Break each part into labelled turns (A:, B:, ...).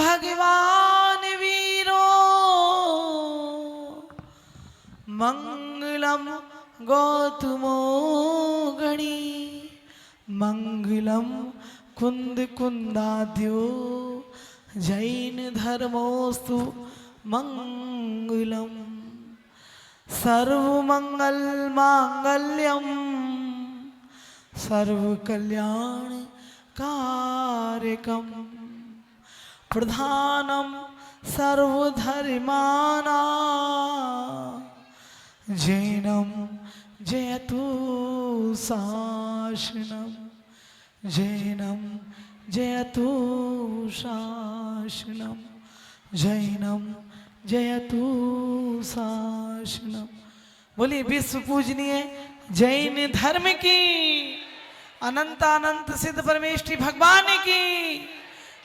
A: भगवान वीरो मंगलम गौतमो गणी मंगलम कुंद कुंदाद्यो जैन धर्मोस्तु मंगलम सर्वमंगल मांगल्यम सर्व कल्याण कारकम प्रधानम सर्वधर्माना जैनम जयतु शासनम जैनम जयतु शासनम जैनम जयतु शासनम। बोलिए विश्व पूजनीय जैन धर्म की अनंत अनंत सिद्ध परमेष्ठी भगवान की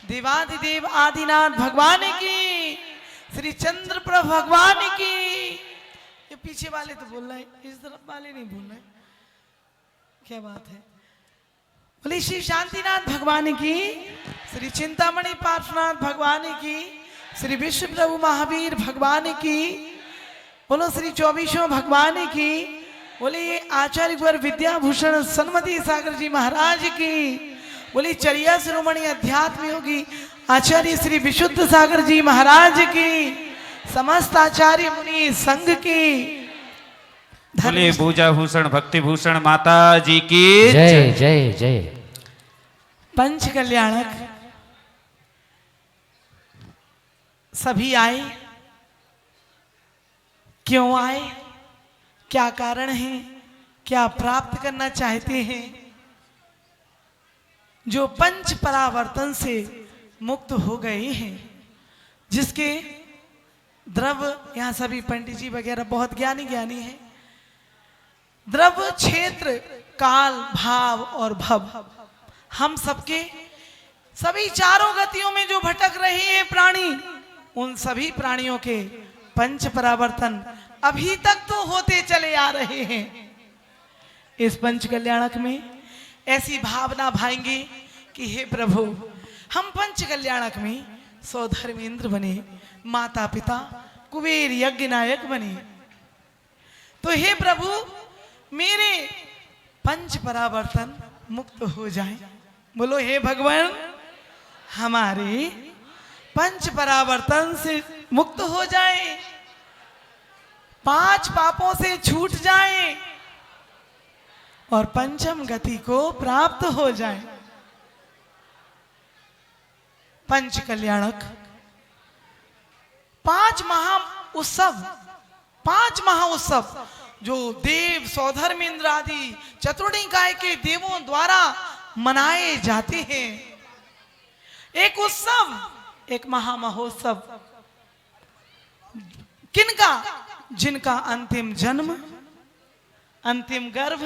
A: देवादिदेव आदिनाथ भगवान की श्री चंद्र प्रभु भगवान की। ये पीछे वाले तो बोल रहे हैं, इस तरफ वाले नहीं बोल रहे। क्या बात है। बोले श्री शांतिनाथ भगवान की, श्री चिंतामणि पार्श्वनाथ भगवान की, श्री विश्व प्रभु महावीर भगवान की। बोलो श्री चौबीसों भगवान की। बोले आचार्य वर विद्याभूषण सन्मति सागर जी महाराज की। बोली चरिया शिरोमणि अध्यात्म योगी आचार्य श्री विशुद्ध सागर जी महाराज की। समस्त आचार्य मुनि संघ की।
B: बोले पूजा भूषण भक्ति भूषण माता जी की
C: जय जय जय।
A: पंच कल्याणक सभी आए, क्यों आए, क्या कारण है, क्या प्राप्त करना चाहते हैं। जो पंच परावर्तन से मुक्त हो गए हैं, जिसके द्रव्य, यहाँ सभी पंडित जी वगैरह बहुत ज्ञानी ज्ञानी हैं। द्रव्य क्षेत्र काल भाव और भव, हम सबके सभी चारों गतियों में जो भटक रहे हैं प्राणी, उन सभी प्राणियों के पंच परावर्तन अभी तक तो होते चले आ रहे हैं। इस पंच कल्याणक में ऐसी भावना भाएंगे कि हे प्रभु, हम पंच कल्याणक में सौधर्मेंद्र बने, माता पिता कुबेर यज्ञ नायक बने। तो हे प्रभु, मेरे पंच परावर्तन मुक्त हो जाए। बोलो हे भगवान, हमारे पंच परावर्तन से मुक्त हो जाए, पांच पापों से छूट जाए और पंचम गति को प्राप्त हो जाए। पंच कल्याणक पांच महाउत्सव जो देव सौधर्मेंद्र आदि चतुर्निकाय के देवों द्वारा मनाए जाते हैं। एक उत्सव, एक महामहोत्सव, किनका? जिनका अंतिम जन्म, अंतिम गर्भ,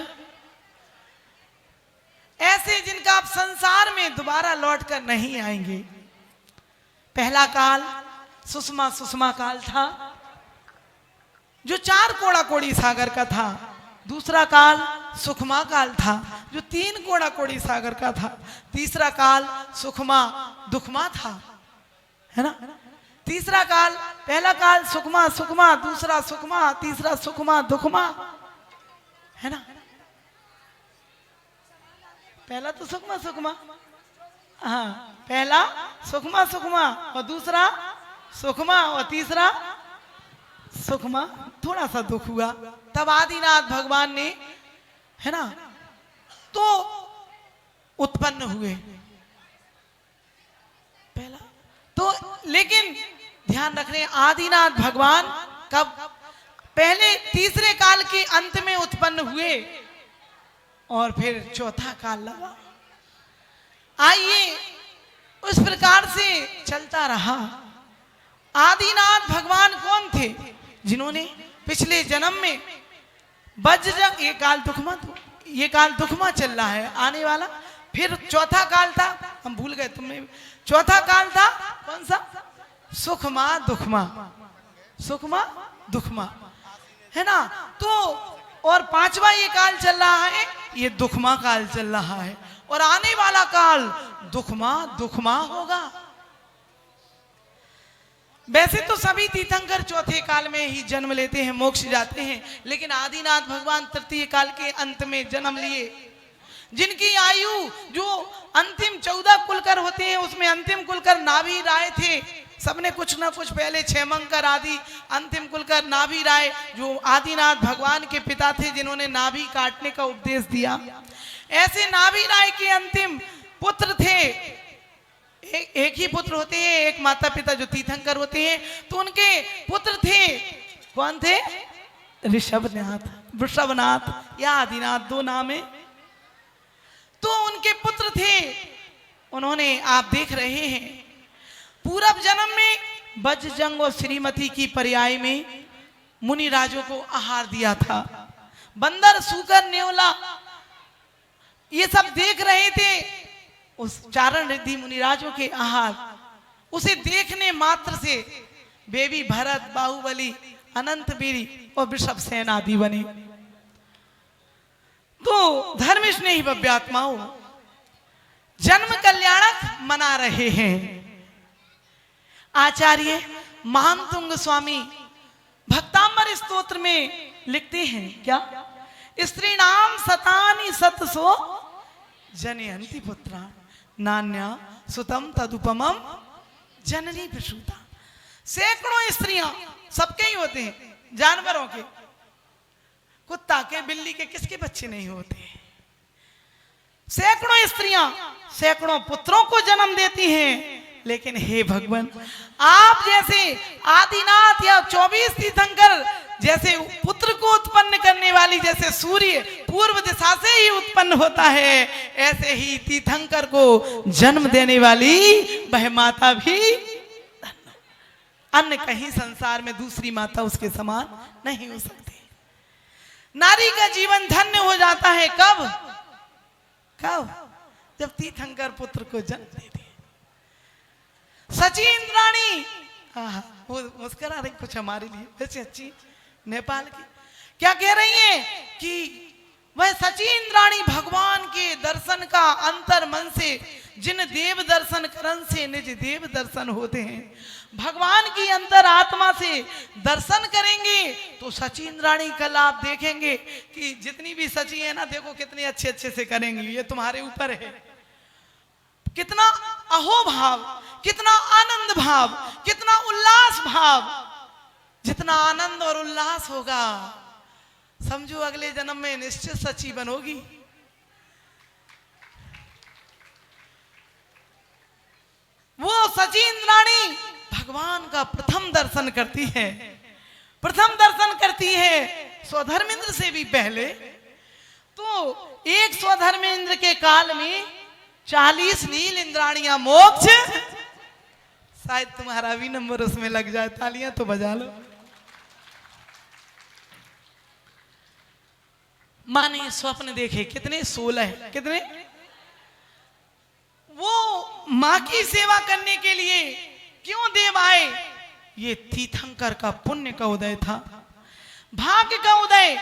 A: ऐसे जिनका आप संसार में दोबारा लौटकर नहीं आएंगे। पहला काल सुषमा काल था, जो 4 कोड़ा कोड़ी सागर का था। दूसरा काल सुखमा काल था, जो 3 कोड़ा कोड़ी सागर का था। तीसरा काल सुखमा दुखमा था, है ना। तीसरा काल, पहला काल सुखमा दूसरा सुखमा, तीसरा सुखमा दुखमा, है ना। पहला तो सुखमा, हाँ, पहला सुखमा और दूसरा सुखमा और तीसरा सुखमा, थोड़ा सा दुख हुआ। तब आदिनाथ भगवान ने, है ना, तो उत्पन्न हुए पहला तो। लेकिन ध्यान रखने, आदिनाथ भगवान कब? पहले तीसरे काल के अंत में उत्पन्न हुए और फिर चौथा काल लगा। आइए उस प्रकार से चलता रहा। आदिनाथ भगवान कौन थे? जिन्होंने पिछले जन्म में वज्र, ये काल दुखमा चल रहा है आने वाला। फिर चौथा काल था, हम भूल गए, तुमने। चौथा काल था कौन सा? सुखमा दुखमा, है ना। तो और 5वां ये काल चल रहा है, ये दुखमा काल चल रहा है। और आने वाला काल दुखमा होगा। वैसे तो सभी तीर्थंकर चौथे काल में ही जन्म लेते हैं, मोक्ष जाते हैं, लेकिन आदिनाथ भगवान तृतीय काल के अंत में जन्म लिए। जिनकी आयु जो अंतिम 14 कुलकर होते हैं उसमें अंतिम कुलकर नाभि राय थे। सबने कुछ ना कुछ पहले क्षेमंकर आदि अंतिम कुलकर नाभि राय जो आदिनाथ भगवान के पिता थे, जिन्होंने नाभि काटने का उपदेश दिया। ऐसे नाभि राय के अंतिम पुत्र थे। एक ही पुत्र होते हैं, एक माता पिता जो तीर्थंकर होते हैं, तो उनके पुत्र थे। कौन थे? ऋषभनाथ, वृषभनाथ या आदिनाथ, दो नाम है। तो उनके पुत्र थे। उन्होंने, आप देख रहे हैं, पूर्व जन्म में बजरंग और श्रीमती की पर्याय में मुनि राजों को आहार दिया था। बंदर, सूकर, नेवला ये सब देख रहे थे उस चारण रिद्धि मुनिराजों के आहार। उसे देखने मात्र से बेबी भरत, बाहुबली, अनंत वीरी और वृषभ सेन आदि बने। तो धर्मिष्ठ ने ही भव्यात्माओं जन्म कल्याणक मना रहे हैं। आचार्य महानतुंग स्वामी भक्तांबर स्तोत्र में लिखते हैं क्या? स्त्री नाम सतानी सतसो जनयंती पुत्रा नान्या सुतम तदुपमम जननी प्रसूता। सैकड़ों स्त्रियां, सबके ही होते हैं, जानवरों के, कुत्ता के, बिल्ली के, किसके बच्चे नहीं होते। सैकड़ों स्त्रियां सैकड़ों पुत्रों को जन्म देती हैं, लेकिन हे भगवान, आप जैसे आदिनाथ या 24 तीर्थंकर जैसे पुत्र को उत्पन्न करने वाली, जैसे सूर्य पूर्व दिशा से ही उत्पन्न होता है, ऐसे ही तीर्थंकर को जन्म देने वाली वह माता भी अन्य कहीं संसार में दूसरी माता उसके समान नहीं हो सकती। नारी का जीवन धन्य हो जाता है कब? कब? जब तीर्थंकर पुत्र को जन्म देती है। सची इंद्राणी, वो मुस्कुरा रही कुछ हमारे लिए, वैसे अच्छी नेपाल की, क्या कह रही है कि वह सची इंद्राणी भगवान के दर्शन का अंतर मन से, जिन देव दर्शन करन से निज देव दर्शन होते हैं, भगवान की अंतर आत्मा से दर्शन करेंगे तो सची इंद्राणी कल आप देखेंगे कि जितनी भी सची है ना, देखो कितनी अच्छे अच्छे से करेंगी, ये तुम्हारे ऊपर है। कितना अहोभाव, कितना आनंद भाव, कितना उल्लास भाव। जितना आनंद और उल्लास होगा, समझो अगले जन्म में निश्चित सची बनोगी। वो सची इंद्राणी भगवान का प्रथम दर्शन करती है, प्रथम दर्शन करती है स्वधर्मेंद्र से भी पहले। तो एक स्वधर्मेंद्र के काल में 40 नील इंद्राणियां मोक्ष, शायद तुम्हारा भी नंबर उसमें लग जाए, तालियां तो बजा लो। मां ने स्वप्न देखे कितने? 16। कितने? वो मां की सेवा करने के लिए क्यों देव आए? ये तीर्थंकर का पुण्य का उदय था, भाग्य का उदय।